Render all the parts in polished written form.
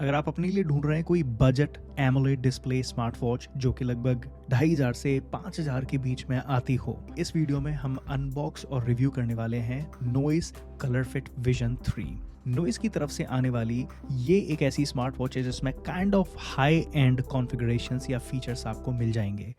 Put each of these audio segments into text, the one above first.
अगर आप अपने लिए ढूंढ रहे हैं कोई budget AMOLED display smart watch जो कि लगभग 2500 से 5000 के बीच में आती हो, इस वीडियो में हम अनबॉक्स और रिव्यू करने वाले हैं noise colour fit vision 3। Noise की तरफ से आने वाली ये एक ऐसी स्मार्ट वॉच है जिसमें kind of high end configurations या फीचर्स आपको मिल जाएंगे।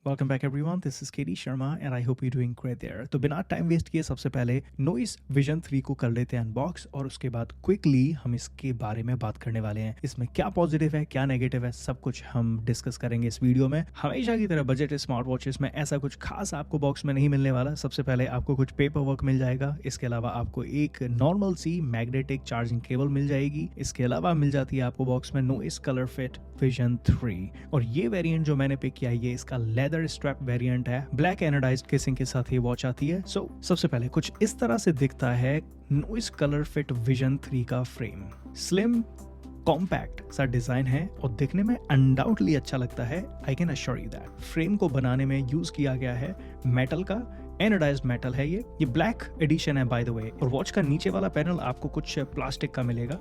Welcome back everyone, this is KD Sharma and I hope you doing great there. तो बिना टाइम वेस्ट किए सबसे पहले नॉइस विजन 3 को कर लेते हैं अनबॉक्स और उसके बाद क्विकली हम इसके बारे में बात करने वाले हैं। इसमें क्या पॉजिटिव है, क्या नेगेटिव है, सब कुछ हम डिस्कस करेंगे इस वीडियो में। हमेशा की तरह बजट स्मार्ट वॉचेस में ऐसा कुछ खास आपको बॉक्स में नहीं मिलने वाला। सबसे पहले आपको कुछ पेपर वर्क मिल जाएगा, इसके अलावा आपको एक नॉर्मल सी मैग्नेटिक चार्जिंग केबल मिल जाएगी। इसके अलावा मिल जाती है आपको बॉक्स में नॉइस कलर फिट विजन 3 और ये वेरिएंट जो मैंने पिक किया है ये इसका लेदर स्ट्रैप वेरिएंट है। ब्लैक एनोडाइज्ड केसिंग के साथ ये वॉच आती है। सबसे पहले कुछ इस तरह से दिखता है नॉइस कलर फिट विजन 3 का फ्रेम। स्लिम कॉम्पैक्ट सा डिजाइन है और दिखने में अनडाउटली अच्छा लगता है। I can assure you that. Frame को बनाने में यूज किया गया है मेटल का, एनोडाइज्ड मेटल है ये ब्लैक एडिशन है बाय द वे। और वॉच का नीचे वाला पैनल आपको कुछ प्लास्टिक का मिलेगा।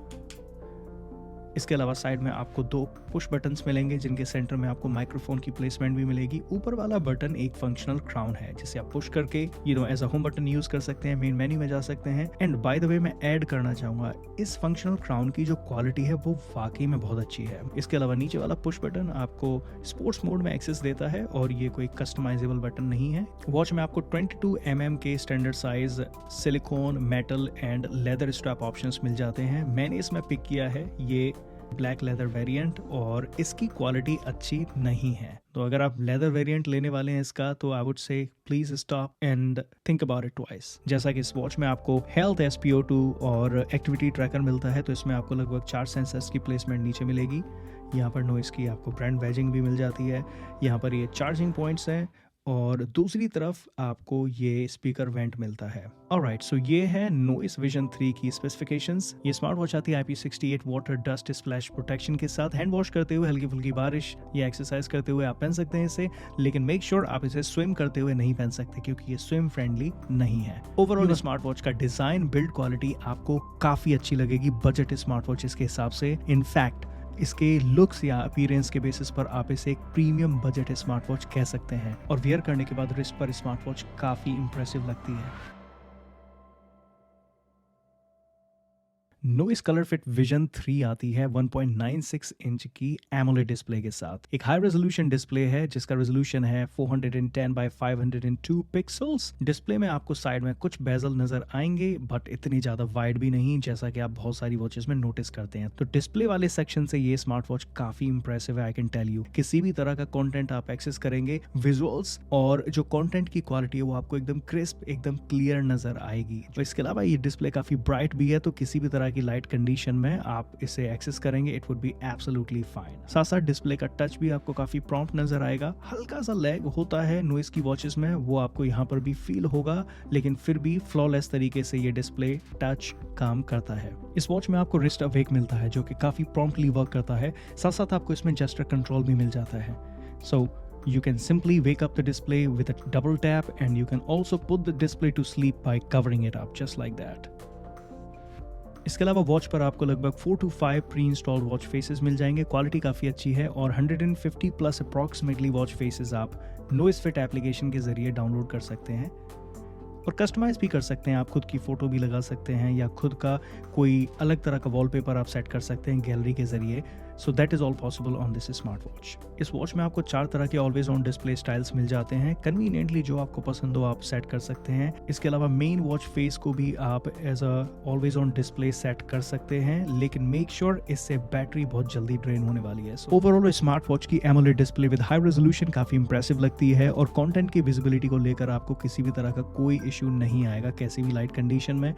इसके अलावा साइड में आपको 2 पुश बटन्स मिलेंगे जिनके सेंटर में आपको माइक्रोफोन की प्लेसमेंट भी मिलेगी। ऊपर वाला बटन एक फंक्शनल क्राउन है जिसे आप पुश करके as a home button use कर सकते हैं, मेन मेन्यू में जा सकते हैं। एंड बाय द वे मैं ऐड करना चाहूंगा, इस फंक्शनल क्राउन की जो क्वालिटी है वो वाकई में बहुत अच्छी है। इसके अलावा नीचे वाला पुश बटन आपको स्पोर्ट्स मोड में एक्सेस देता है और ये कोई कस्टमाइजेबल बटन नहीं है। वॉच में आपको 22 mm के standard size silicone, metal and leather strap options मिल जाते हैं। मैंने इसमें पिक किया है ये ब्लैक लेदर वेरिएंट और इसकी क्वालिटी अच्छी नहीं है। तो अगर आप लेदर वेरिएंट लेने वाले हैं इसका तो I would say please stop and think about it twice. जैसा कि इस वॉच में आपको हेल्थ SpO2 और एक्टिविटी ट्रैकर मिलता है तो इसमें आपको लगभग 4 सेंसर्स की प्लेसमेंट नीचे मिलेगी। यहाँ पर नॉइस की आपको ब्रांड बैजिंग भी मिल जाती है। यहाँ पर ये चार्जिंग पॉइंट्स हैं और दूसरी तरफ आपको ये स्पीकर वेंट मिलता है। ऑलराइट, सो ये है नॉइस विजन 3 की स्पेसिफिकेशंस। ये स्मार्ट वॉच आती है IP68 water dust splash protection के साथ। हैंड वॉश करते हुए, हल्की फुल्की बारिश या एक्सरसाइज करते हुए आप पहन सकते हैं इसे, लेकिन मेक श्योर आप इसे स्विम करते हुए नहीं पहन सकते क्योंकि ये स्विम फ्रेंडली नहीं है। ओवरऑल स्मार्ट वॉच का डिजाइन, बिल्ड क्वालिटी आपको काफी अच्छी लगेगी बजट स्मार्ट वॉचेस के हिसाब से। इनफैक्ट इसके लुक्स या अपीयरेंस के बेसिस पर आप इसे एक प्रीमियम बजट स्मार्ट वॉच कह सकते हैं और वियर करने के बाद रिस्ट पर स्मार्ट वॉच काफी इंप्रेसिव लगती है। नॉइस कलर फिट विजन 3 आती है 1.96 इंच की एमोलेड डिस्प्ले के साथ। एक हाई रेजोल्यूशन डिस्प्ले है जिसका रेजोल्यूशन है 410 बाय 502 पिक्सल्स। डिस्प्ले में आपको साइड में कुछ बेजल नजर आएंगे बट इतनी ज्यादा वाइड भी नहीं जैसा कि आप बहुत सारी वॉचेस में नोटिस करते हैं। तो डिस्प्ले वाले सेक्शन से ये स्मार्ट वॉच काफी इंप्रेसिव है। आई कैन टेल यू, किसी भी तरह का कंटेंट आप एक्सेस करेंगे, विजुअल्स और जो कंटेंट की क्वालिटी है वो आपको एकदम क्रिस्प, एकदम क्लियर नजर आएगी। तो इसके अलावा ये डिस्प्ले काफी ब्राइट भी है तो किसी भी तरह की लाइट कंडीशन में आप इसे एक्सेस करेंगे, it would be absolutely fine. साथ साथ डिस्प्ले का टच भी आपको काफी प्रॉम्प्ट नजर आएगा। हल्का सा लैग होता है नॉइस की वॉचेस में, वो आपको यहाँ पर भी फील होगा, लेकिन फिर भी फ्लॉलेस तरीके से ये डिस्प्ले टच काम करता है। इस वॉच में आपको रिस्ट अवेक मिलता है जो कि काफी प्रॉम्प्टली वर्क करता है। साथ साथ आपको इसमें जेस्चर कंट्रोल भी मिल जाता है। सो you can simply wake up the display with a double tap and you can also put the display to sleep by covering it up just like that. इसके अलावा वॉच पर आपको लगभग 4 to 5 pre installed watch faces मिल जाएंगे। Quality काफ़ी अच्छी है और 150 प्लस अप्रॉक्सीमेटली वॉच फेसेस आप नॉइसफिट एप्लीकेशन के जरिए डाउनलोड कर सकते हैं और कस्टमाइज भी कर सकते हैं। आप खुद की फोटो भी लगा सकते हैं या खुद का कोई अलग तरह का वॉलपेपर आप सेट कर सकते हैं गैलरी के जरिए। So that is all possible on this smart watch. इस वॉच में आपको 4 तरह के ऑलवेज ऑन डिस्प्ले स्टाइल्स मिल जाते हैं। कन्वीनियंटली जो आपको पसंद हो आप सेट कर सकते हैं। इसके अलावा मेन वॉच फेस को भी आप as a always on display set कर सकते हैं, लेकिन मेक श्योर इससे बैटरी बहुत जल्दी ड्रेन होने वाली है। ओवरऑल स्मार्ट वॉच की AMOLED display with high resolution काफी इंप्रेसिव लगती है और कंटेंट की विजिबिलिटी को लेकर आपको किसी भी तरह का कोई इश्यू नहीं आएगा कैसी भी लाइट कंडीशन में।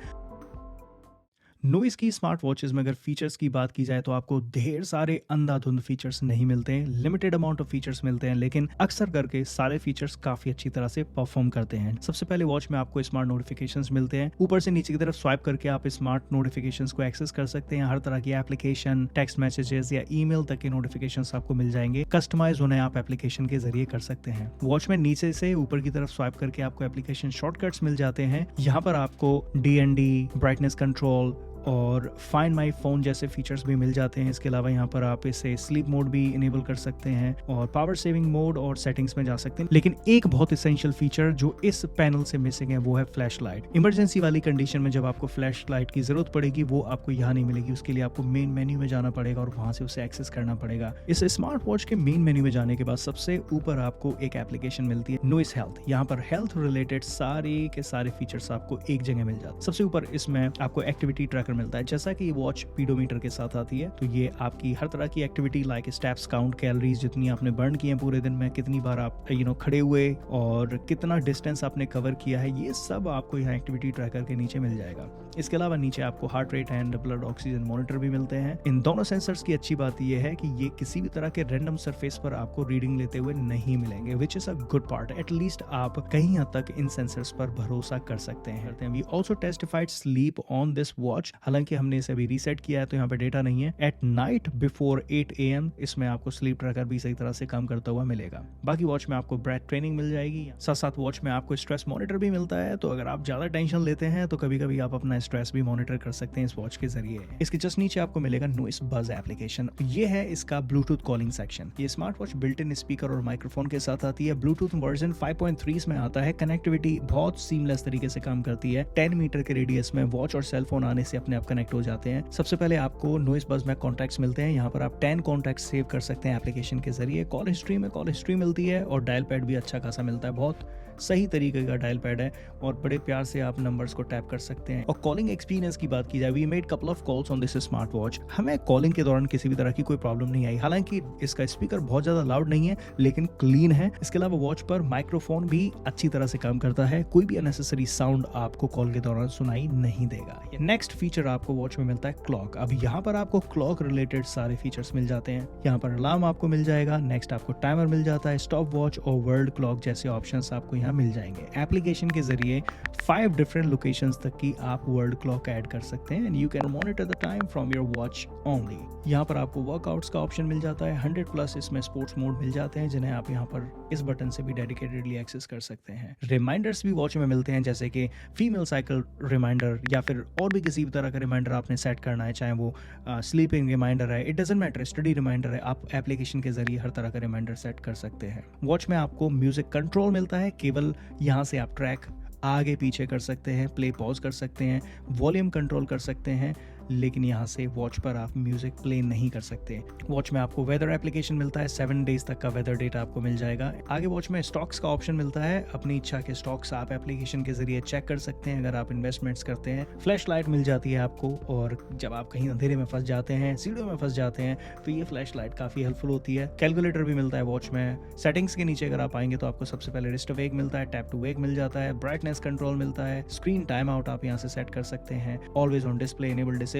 नॉइस की स्मार्ट वॉचेस में अगर फीचर्स की बात की जाए तो आपको ढेर सारे अंधाधुंध फीचर्स नहीं मिलते हैं, लिमिटेड अमाउंट ऑफ फीचर्स मिलते हैं, लेकिन अक्सर करके सारे फीचर्स काफी अच्छी तरह से परफॉर्म करते हैं। सबसे पहले वॉच में आपको स्मार्ट नोटिफिकेशंस मिलते हैं, ऊपर से नीचे की तरफ स्वाइप करके आप स्मार्ट नोटिफिकेशंस को एक्सेस कर सकते हैं। हर तरह की एप्लीकेशन, टेक्स्ट मैसेजेस या ईमेल तक के नोटिफिकेशंस आपको मिल जाएंगे। कस्टमाइज उन्हें आप एप्लीकेशन के जरिए कर सकते हैं। वॉच में नीचे से ऊपर की तरफ स्वाइप करके आपको एप्लीकेशन शॉर्टकट्स मिल जाते हैं। यहाँ पर आपको DND, ब्राइटनेस कंट्रोल और फाइंड माई फोन जैसे फीचर्स भी मिल जाते हैं। इसके अलावा यहाँ पर आप इसे स्लीप मोड भी इनेबल कर सकते हैं और पावर सेविंग मोड और सेटिंग्स में जा सकते हैं। लेकिन एक बहुत इसेंशियल फीचर जो इस पैनल से मिसिंग है वो है फ्लैश लाइट। इमरजेंसी वाली कंडीशन में जब आपको फ्लैश लाइट की जरूरत पड़ेगी वो आपको यहाँ नहीं मिलेगी। उसके लिए आपको मेन मेन्यू में जाना पड़ेगा और वहां से उसे एक्सेस करना पड़ेगा। इस स्मार्ट वॉच के मेन मेन्यू में जाने के बाद सबसे ऊपर आपको एक एप्लीकेशन मिलती है, नॉइस हेल्थ। यहाँ पर हेल्थ रिलेटेड सारे के सारे फीचर्स आपको एक जगह मिल जाते हैं। सबसे ऊपर इसमें आपको एक्टिविटी ट्रैकर मिलता है। जैसा कि ये वॉच पीडोमीटर के साथ आती है तो ये आपकी हर तरह की activity like steps count, calories जितनी आपने बर्न की है पूरे दिन में, कितनी बार आप खड़े हुए और कितना डिस्टेंस आपने कवर किया है, ये सब आपको यहाँ एक्टिविटी ट्रैकर के नीचे मिल जाएगा। इसके अलावा नीचे आपको heart rate and blood oxygen monitor भी मिलते हैं। इन दोनों सेंसर्स की अच्छी बात यह है कि ये किसी भी तरह के रैंडम सरफेस पर आपको रीडिंग लेते हुए नहीं मिलेंगे, which is a good part. At least आप कहीं हद तक इन सेंसर्स पर भरोसा कर सकते हैं। We also testified sleep on this watch. हालांकि हमने इसे अभी रीसेट किया है तो यहाँ पे डेटा नहीं है। एट नाइट बिफोर 8 AM इसमें आपको स्लीप ट्रैकर भी सही तरह से काम करता हुआ मिलेगा। बाकी वॉच में आपको ब्रेथ ट्रेनिंग मिल जाएगी। साथ साथ वॉच में आपको स्ट्रेस मॉनिटर भी मिलता है, तो अगर आप ज्यादा टेंशन लेते हैं तो कभी कभी आप अपना स्ट्रेस भी मॉनिटर कर सकते हैं इस वॉच के जरिए। इसके जस्ट नीचे आपको मिलेगा नॉइस बज एप्लीकेशन। ये है इसका ब्लूटूथ कॉलिंग सेक्शन। ये smart watch built in speaker और माइक्रोफोन के साथ आती है। ब्लूटूथ वर्जन 5.3 में आता है। कनेक्टिविटी बहुत सीमलेस तरीके से काम करती है। 10 मीटर के रेडियस में वॉच और सेलफोन आने से अपने आप कनेक्ट हो जाते हैं। सबसे पहले आपको नॉइस बज में कॉन्टैक्ट्स मिलते हैं। यहाँ पर आप 10 कॉन्टैक्ट्स सेव कर सकते हैं एप्लीकेशन के जरिए। कॉल हिस्ट्री में कॉल हिस्ट्री मिलती है और डायल पैड भी अच्छा खासा मिलता है। बहुत सही तरीके का डायल पैड है और बड़े प्यार से आप नंबर्स को टैप कर सकते हैं। और कॉलिंग एक्सपीरियंस की बात की जाए, we made couple of calls on this smart watch. हमें कॉलिंग के दौरान किसी भी तरह की कोई प्रॉब्लम नहीं आई। हालांकि इसका स्पीकर बहुत ज्यादा लाउड नहीं है लेकिन क्लीन है। इसके अलावा वॉच पर माइक्रोफोन भी अच्छी तरह से काम करता है। कोई भी अननेसेसरी साउंड आपको कॉल के दौरान सुनाई नहीं देगा। नेक्स्ट फीचर आपको वॉच में मिलता है क्लॉक। अब यहाँ पर आपको क्लॉक रिलेटेड सारे फीचर्स मिल जाते हैं। यहाँ पर अलार्म आपको मिल जाएगा। नेक्स्ट आपको टाइमर मिल जाता है। स्टॉप वॉच और वर्ल्ड क्लॉक जैसे ऑप्शंस आपको यहाँ मिल जाएंगे। एप्लीकेशन के जरिए 5 डिफरेंट लोकेशंस तक की आप वर्ल्ड क्लॉक ऐड कर सकते हैं and you can monitor the time from your watch only. यहाँ पर आपको वर्कआउट्स का ऑप्शन मिल जाता है। 100+ इसमें स्पोर्ट्स मोड मिल जाते हैं जिन्हें आप यहाँ पर इस बटन से भी डेडिकेटेडली एक्सेस कर सकते हैं। रिमाइंडर्स भी वॉच में मिलते हैं, जैसे कि फीमेल साइकिल रिमाइंडर या फिर और भी किसी भी तरह का रिमाइंडर आपने सेट करना है, चाहे वो स्लीपिंग रिमाइंडर है, it doesn't matter, study reminder है, आप एप्लीकेशन के जरिए हर तरह का रिमाइंडर सेट कर सकते हैं। वॉच में आपको म्यूजिक कंट्रोल मिलता है। केवल यहाँ से आप ट्रैक आगे पीछे कर सकते हैं, प्ले पॉज कर सकते हैं, वॉल्यूम कंट्रोल कर सकते हैं, लेकिन यहाँ से वॉच पर आप म्यूजिक प्ले नहीं कर सकते। वॉच में आपको वेदर एप्लीकेशन मिलता है। 7 डेज तक का वेदर डेटा आपको मिल जाएगा। आगे वॉच में स्टॉक्स का ऑप्शन मिलता है। अपनी इच्छा के स्टॉक्स आप एप्लीकेशन के जरिए चेक कर सकते हैं अगर आप इन्वेस्टमेंट्स करते हैं। फ्लैश लाइट मिल जाती है आपको, और जब आप कहीं अंधेरे में फंस जाते हैं, सीढ़ियों में फंस जाते हैं, तो ये फ्लैश लाइट काफी हेल्पफुल होती है। कैलकुलेटर भी मिलता है वॉच में। सेटिंग्स के नीचे अगर आप आएंगे तो आपको सबसे पहले रिस्ट वेक मिलता है, टैप टू वेक मिल जाता है, ब्राइटनेस कंट्रोल मिलता है, स्क्रीन टाइम आउट आप यहाँ से सेट कर सकते हैं, always on display enable disable,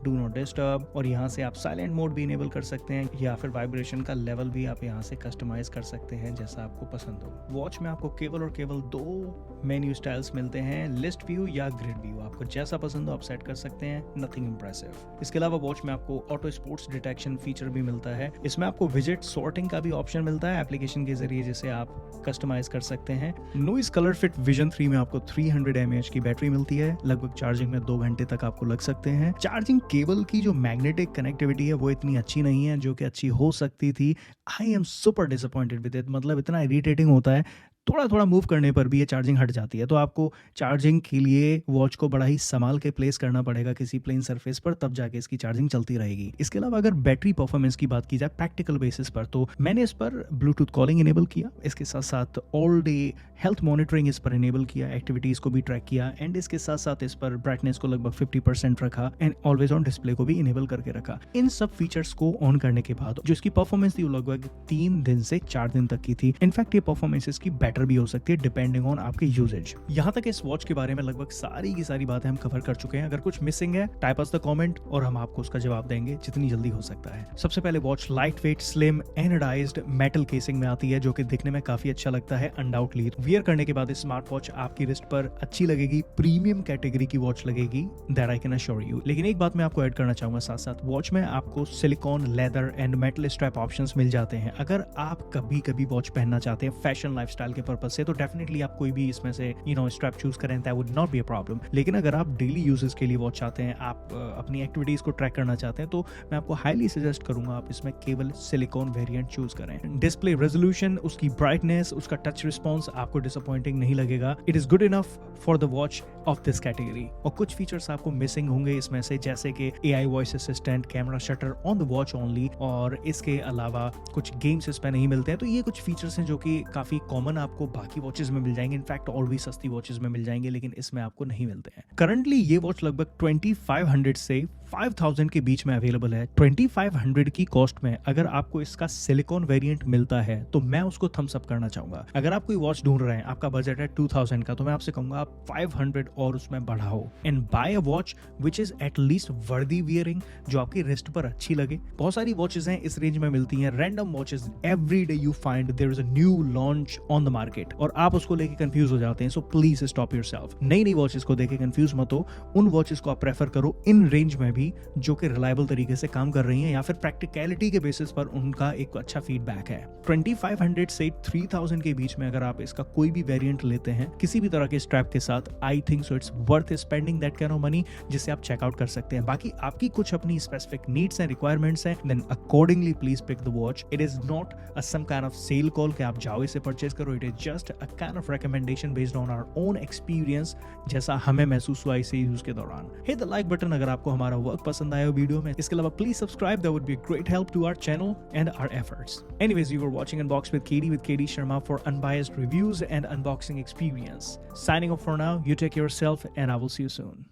do not disturb, और यहाँ से आप साइलेंट मोड भी इनेबल कर सकते हैं या फिर वाइब्रेशन का लेवल भी आप यहाँ से कस्टमाइज कर सकते हैं जैसा आपको पसंद हो। वॉच में आपको केवल और केवल 2 मेन्यू स्टाइल्स मिलते हैं, लिस्ट व्यू या ग्रिड व्यू। आपको जैसा पसंद हो आप सेट कर सकते हैं, नथिंग इंप्रेसिव। इसके अलावा वॉच में आपको ऑटो स्पोर्ट्स डिटेक्शन फीचर भी मिलता है। इसमें आपको विजिट सॉर्टिंग का भी ऑप्शन मिलता है एप्लीकेशन के जरिए, जिसे आप कस्टमाइज कर सकते हैं। नॉइस कलर फिट विजन 3 में आपको 300 mAh की बैटरी मिलती है। लगभग चार्जिंग में 2 घंटे तक आपको लग सकते हैं। चार्जिंग केबल की जो मैग्नेटिक कनेक्टिविटी है वो इतनी अच्छी नहीं है जो कि अच्छी हो सकती थी। I am super disappointed with it. मतलब इतना इरिटेटिंग होता है, थोड़ा थोड़ा मूव करने पर भी ये चार्जिंग हट जाती है। तो आपको चार्जिंग के लिए वॉच को बड़ा ही संभाल के प्लेस करना पड़ेगा किसी प्लेन सरफेस पर, तब जाके इसकी चार्जिंग चलती रहेगी। इसके अलावा अगर बैटरी परफॉर्मेंस की बात की जाए प्रैक्टिकल बेसिस पर, तो मैंने इस पर ब्लूटूथ कॉलिंग इनेबल किया, इसके साथ साथ ऑल डे हेल्थ मॉनिटरिंग इस पर इनेबल किया, एक्टिविटीज को भी ट्रैक किया, एंड इसके साथ साथ इस पर ब्राइटनेस को लगभग 50% रखा एंड ऑलवेज ऑन डिस्प्ले को भी इनेबल करके रखा। इन सब फीचर्स को ऑन करने के बाद जो इसकी परफॉर्मेंस थी वो लगभग 3 दिन से 4 दिन तक की थी। इनफैक्ट ये परफॉर्मेंस इसकी बेटर भी हो सकती है डिपेंडिंग ऑन आपके यूजेज। यहाँ तक इस वॉच के बारे में लगभग सारी की सारी बातें हम कवर कर चुके हैं। अगर कुछ मिसिंग है टाइप अस द कमेंट और हम आपको उसका जवाब देंगे जितनी जल्दी हो सकता है। सबसे पहले watch lightweight, slim, anodized metal casing में आती है जो कि दिखने में काफी अच्छा लगता है अनडाउटली। वियर करने के बाद स्मार्ट वॉच आपकी रिस्ट पर अच्छी लगेगी, प्रीमियम कैटेगरी की वॉच लगेगी, that I can assure you. लेकिन एक बात मैं आपको ऐड करना चाहूंगा साथ साथ, वॉच में आपको silicone, leather and metal strap options मिल जाते हैं। अगर आप कभी कभी वॉच पहनना चाहते हैं फैशन लाइफस्टाइल के पर्पज से तो डेफिनेटली आप कोई भी इसमें से स्ट्रैप चूज करें, that would not be a problem. लेकिन अगर आप डेली यूजेस के लिए वॉच चाहते हैं, आप अपनी एक्टिविटीज को ट्रैक करना चाहते हैं, तो मैं आपको हाईली सजेस्ट करूंगा आप इसमें केवल सिलिकॉन वेरिएंट चूज करें। डिस्प्ले रेजोल्यूशन, उसकी ब्राइटनेस, उसका टच रिस्पॉन्स आपको डिसअपॉइंटिंग नहीं लगेगा। It is good enough for the watch of this category. और कुछ फीचर्स आपको मिसिंग होंगे इसमें से, जैसे कि AI voice assistant, camera shutter on the watch only, और इसके अलावा कुछ गेम्स इसमें नहीं मिलते हैं। तो ये कुछ फीचर्स हैं जो कि काफी कॉमन आपको बाकी वॉचेस में मिल जाएंगे, इनफैक्ट और भी सस्ती वॉचेस में मिल जाएंगे, लेकिन इसमें आपको नहीं मिलते हैं। करंटली ये वॉच लगभग 2500 से 5000 के बीच में अवेलेबल है। 2500 की कॉस्ट में अगर आपको इसका सिलिकॉन वेरिएंट मिलता है तो मैं उसको थम्स अप करना चाहूंगा। अगर आप कोई वॉच ढूंढ रहे हैं, आपका बजट है 2000 का, तो मैं आपसे कहूंगा आप 500 और उसमें बढ़ाओ and buy a watch which is at least worthy wearing, जो आपकी रिस्ट पर अच्छी लगे। बहुत सारी वॉचेस हैं इस रेंज में मिलती हैं, random watches, every day you find there is a new launch on the market और आप उसको लेके कंफ्यूज हो जाते हैं। So please stop yourself. नई वॉचेस को देखे कंफ्यूज मत हो, उन वॉचेस को आप प्रेफर करो इन रेंज में भी जो कि रिलायबल तरीके से काम कर रही हैं या फिर प्रैक्टिकलिटी के बेसिस पर उनका एक अच्छा फीडबैक है। 2500 से 3000 के बीच में अगर आप इसका कोई भी वेरिएंट लेते हैं किसी भी तरह के स्ट्रैप के साथ, I think so it's worth spending that kind of money, जिससे आप चेकआउट कर सकते हैं। बाकी आपकी कुछ अपनी स्पेसिफिक नीड्स एंड रिक्वायरमेंट्स हैं, then accordingly please pick the watch. It is not a some kind of sale call कि आप जाओ इसे परचेज करो। It is just a kind of recommendation based on our own experience, जैसा हमें महसूस हुआ इसे यूज के दौरान। हिट द लाइक बटन अगर आपको हमारा वर्क पसंद आया वीडियो में। इसके अलावा please subscribe, that would be a great help to our channel and our efforts. Anyways, you were watching Unbox with Katie Sharma for unbiased reviews and unboxing experience. Signing off for now, you take care of yourself and I will see you soon.